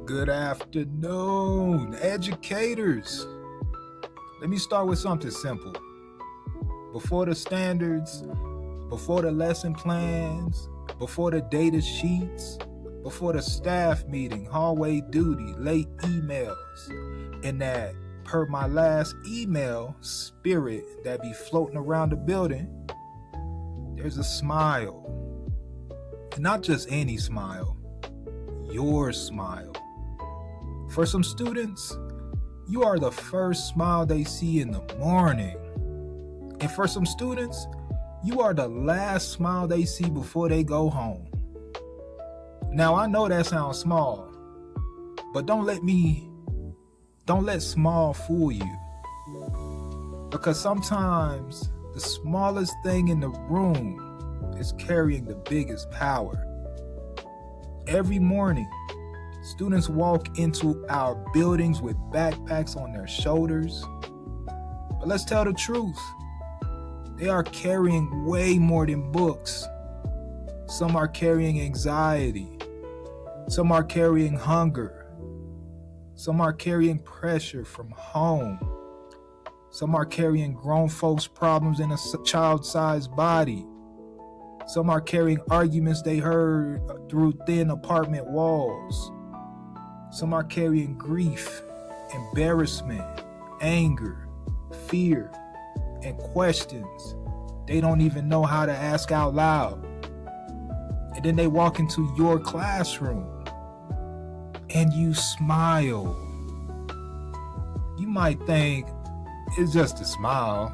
Good afternoon, educators. Let me start with something simple. Before the standards, before the lesson plans, before the data sheets, before the staff meeting, hallway duty, late emails, and that per my last email spirit that be floating around the building, there's a smile. And not just any smile, your smile. For some students, you are the first smile they see in the morning. And for some students, you are the last smile they see before they go home. Now, I know that sounds small, but don't let small fool you. Because sometimes the smallest thing in the room is carrying the biggest power. Every morning, students walk into our buildings with backpacks on their shoulders. But let's tell the truth. They are carrying way more than books. Some are carrying anxiety. Some are carrying hunger. Some are carrying pressure from home. Some are carrying grown folks' problems in a child-sized body. Some are carrying arguments they heard through thin apartment walls. Some are carrying grief, embarrassment, anger, fear, and questions they don't even know how to ask out loud. And then they walk into your classroom and you smile. You might think it's just a smile,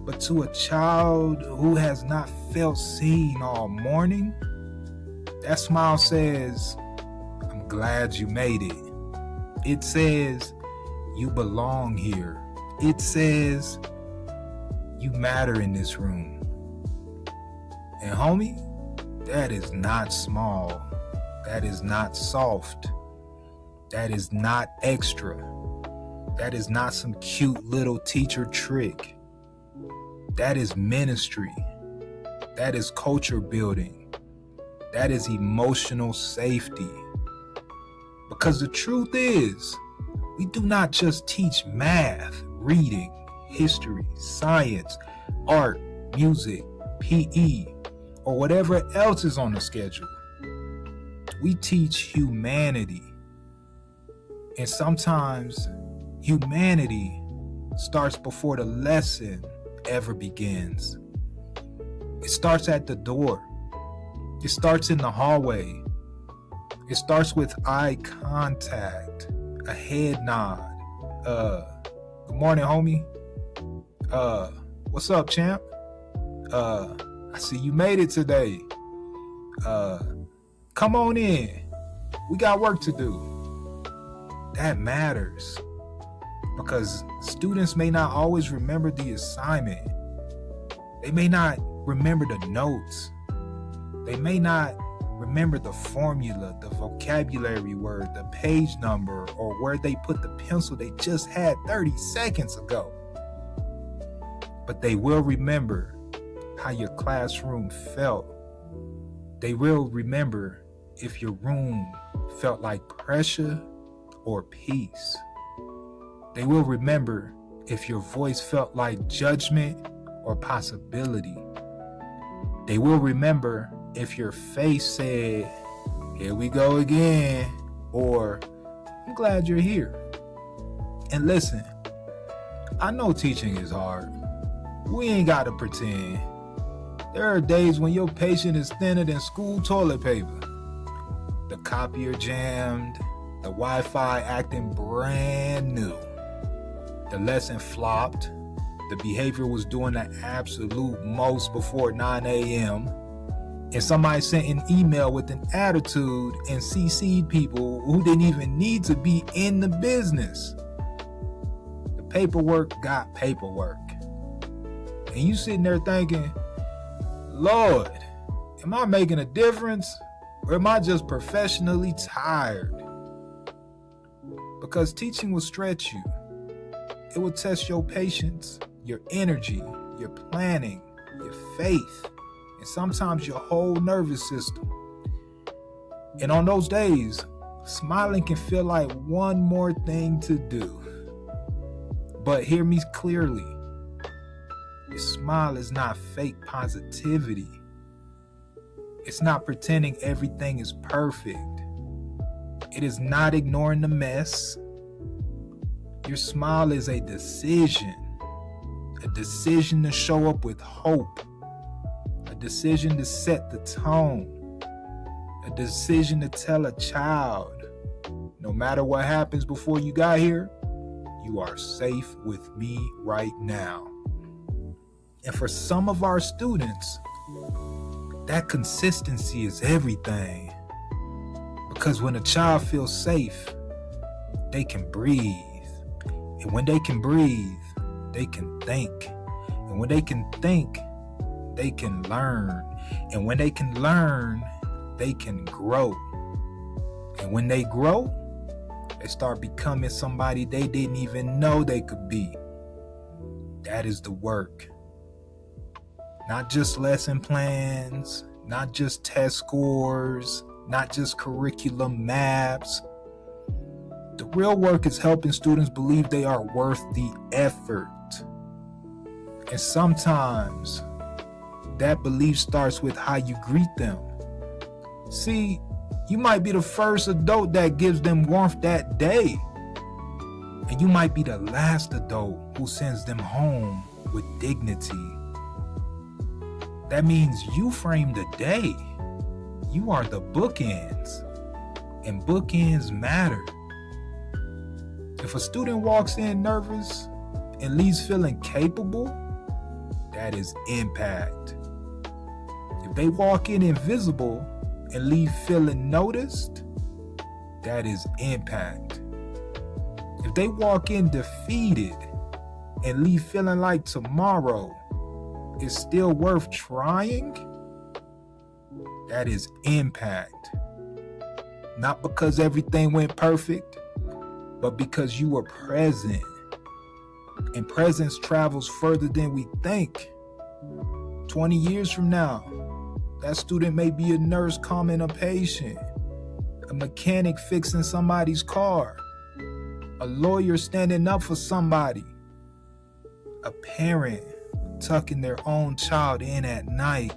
but to a child who has not felt seen all morning, that smile says, I'm glad you made it. It says, you belong here. It says, you matter in this room. And homie, that is not small. That is not soft. That is not extra. That is not some cute little teacher trick. That is ministry. That is culture building. That is emotional safety. Because the truth is, we do not just teach math, reading, history, science, art, music, PE, or whatever else is on the schedule. We teach humanity. And sometimes humanity starts before the lesson ever begins. It starts at the door. It starts in the hallway. It starts with eye contact, a head nod. Good morning, homie. What's up, champ? I see you made it today. Come on in. We got work to do. That matters. Because students may not always remember the assignment. They may not remember the notes. They may not remember the formula, the vocabulary word, the page number, or where they put the pencil they just had 30 seconds ago. But they will remember how your classroom felt. They will remember if your room felt like pressure or peace. They will remember if your voice felt like judgment or possibility. They will remember if your face said, here we go again, or I'm glad you're here. And listen, I know teaching is hard. We ain't gotta pretend. There are days when your patient is thinner than school toilet paper. The copier jammed, the Wi-Fi acting brand new. The lesson flopped. The behavior was doing the absolute most before 9 a.m. And somebody sent an email with an attitude and CC'd people who didn't even need to be in the business. The paperwork got paperwork. And you sitting there thinking, Lord, am I making a difference? Or am I just professionally tired? Because teaching will stretch you. It will test your patience, your energy, your planning, your faith, and sometimes your whole nervous system. And on those days, Smiling can feel like one more thing to do. But hear me clearly. Your smile is not fake positivity. It's not pretending everything is perfect. It is not ignoring the mess. Your smile is a decision to show up with hope, a decision to set the tone, a decision to tell a child, no matter what happens before you got here, you are safe with me right now. And for some of our students, that consistency is everything. Because when a child feels safe, they can breathe. And when they can breathe, they can think. And when they can think, they can learn. And when they can learn, they can grow. And when they grow, they start becoming somebody they didn't even know they could be. That is the work. Not just lesson plans, not just test scores, not just curriculum maps. The real work is helping students believe they are worth the effort. And sometimes that belief starts with how you greet them. See, you might be the first adult that gives them warmth that day. And you might be the last adult who sends them home with dignity. That means you frame the day. You are the bookends. And bookends matter. If a student walks in nervous and leaves feeling capable, that is impact. If they walk in invisible and leave feeling noticed, that is impact. If they walk in defeated and leave feeling like tomorrow is still worth trying, that is impact. Not because everything went perfect, but because you were present. And presence travels further than we think. 20 years from now, that student may be a nurse calming a patient, a mechanic fixing somebody's car, a lawyer standing up for somebody, a parent tucking their own child in at night,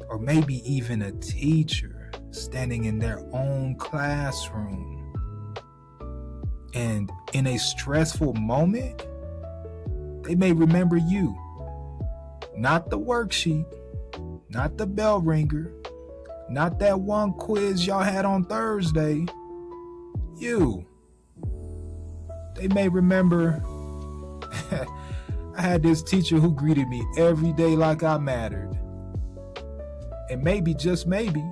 or maybe even a teacher standing in their own classroom. And in a stressful moment, they may remember you. Not the worksheet, not the bell ringer, not that one quiz y'all had on Thursday. You. They may remember, I had this teacher who greeted me every day like I mattered. And maybe, just maybe,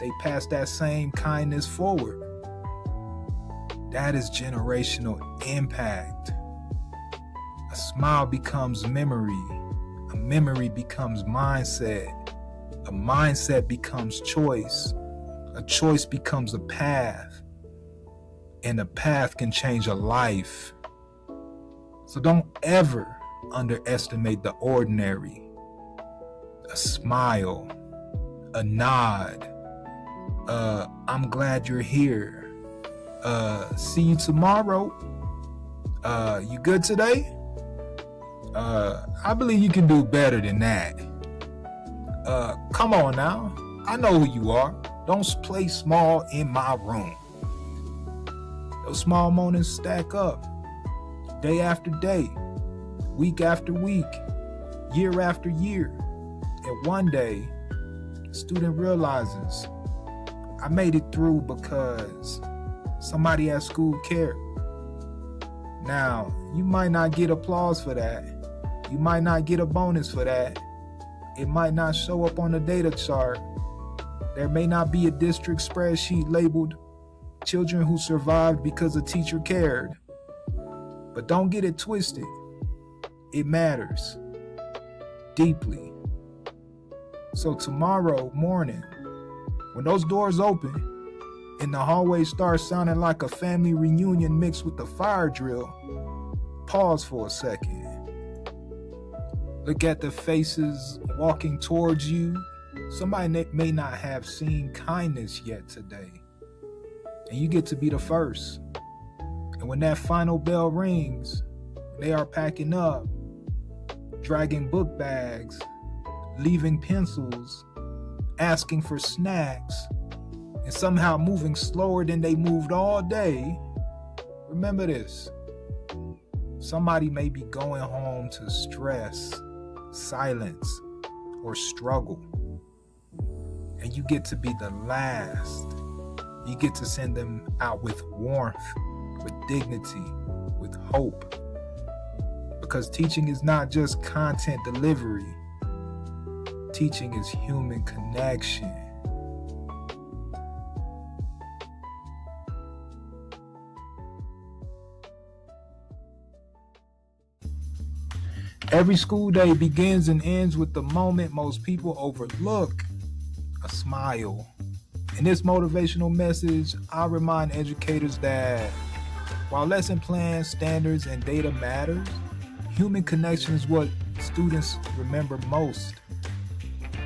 they passed that same kindness forward. That is generational impact. A smile becomes memory. A memory becomes mindset. A mindset becomes choice. A choice becomes a path. And a path can change a life. So don't ever underestimate the ordinary. A smile, a nod, I'm glad you're here. See you tomorrow. You good today? I believe you can do better than that. Come on now. I know who you are. Don't play small in my room. Those small moments stack up. Day after day, week after week, year after year. And one day, the student realizes, I made it through because somebody at school cared. Now, you might not get applause for that. You might not get a bonus for that. It might not show up on the data chart. There may not be a district spreadsheet labeled children who survived because a teacher cared. But don't get it twisted. It matters deeply. So tomorrow morning, when those doors open and the hallway starts sounding like a family reunion mixed with a fire drill, pause for a second. Look at the faces walking towards you. Somebody may not have seen kindness yet today, and you get to be the first. And when that final bell rings, they are packing up, dragging book bags, leaving pencils, asking for snacks, and somehow moving slower than they moved all day. Remember this: somebody may be going home to stress, silence, or struggle. And you get to be the last. You get to send them out with warmth, with dignity, with hope. Because teaching is not just content delivery. Teaching is human connection. Every school day begins and ends with the moment most people overlook: a smile. In this motivational message, I'll remind educators that while lesson plans, standards, and data matters, human connection is what students remember most.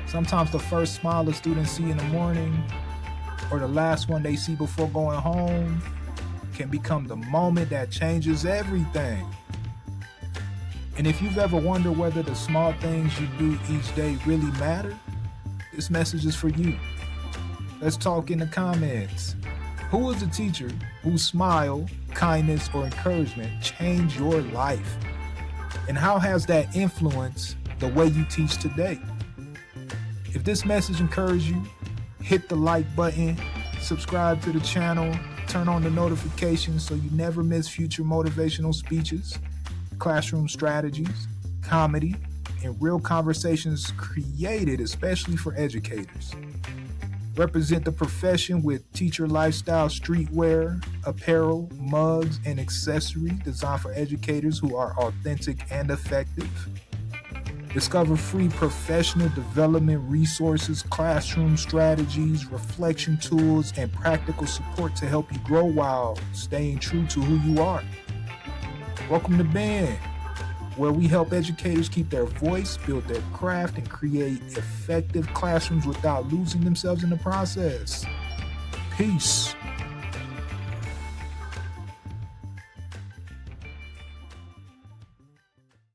Sometimes the first smile a students see in the morning, or the last one they see before going home, can become the moment that changes everything. And if you've ever wondered whether the small things you do each day really matter, this message is for you. Let's talk in the comments. Who is a teacher whose smile, kindness, or encouragement changed your life? And how has that influenced the way you teach today? If this message encouraged you, hit the like button, subscribe to the channel, turn on the notifications so you never miss future motivational speeches, classroom strategies, comedy, and real conversations created especially for educators. Represent the profession with teacher lifestyle streetwear, apparel, mugs, and accessories designed for educators who are authentic and effective. Discover free professional development resources, classroom strategies, reflection tools, and practical support to help you grow while staying true to who you are. Welcome to Band, where we help educators keep their voice, build their craft, and create effective classrooms without losing themselves in the process. Peace.